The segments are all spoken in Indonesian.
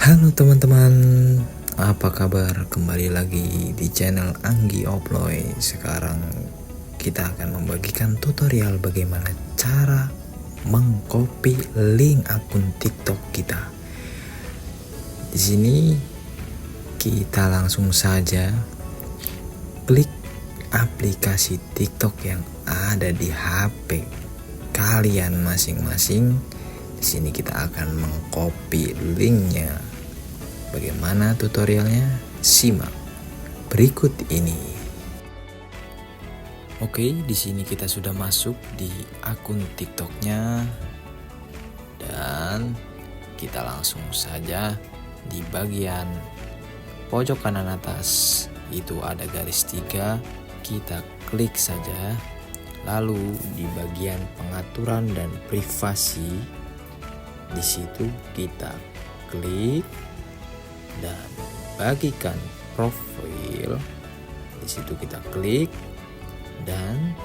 Halo teman-teman, apa kabar? Kembali lagi di channel Anggi Oploy. Sekarang kita akan membagikan tutorial bagaimana cara meng-copy link akun TikTok kita. Di sini kita langsung saja klik aplikasi TikTok yang ada di HP kalian masing-masing. Di sini kita akan meng-copy linknya. Bagaimana tutorialnya? Simak berikut ini. Oke, di sini kita sudah masuk di akun TikToknya dan kita langsung saja di bagian pojok kanan atas itu ada garis 3, kita klik saja. Lalu di bagian pengaturan dan privasi, di situ kita klik dan bagikan profil. Di situ kita klik dan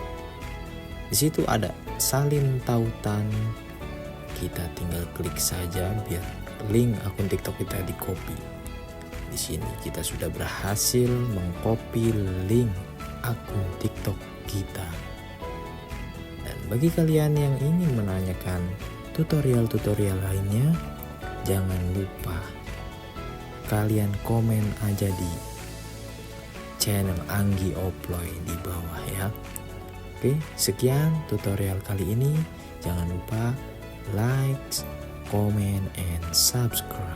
di situ ada salin tautan. Kita tinggal klik saja biar link akun TikTok kita di copy. Di sini kita sudah berhasil meng-copy link akun TikTok kita. Dan bagi kalian yang ingin menanyakan tutorial-tutorial lainnya, jangan lupa kalian komen aja di channel Anggi Oploy di bawah ya. Oke, sekian tutorial kali ini. Jangan lupa like, comment, and subscribe.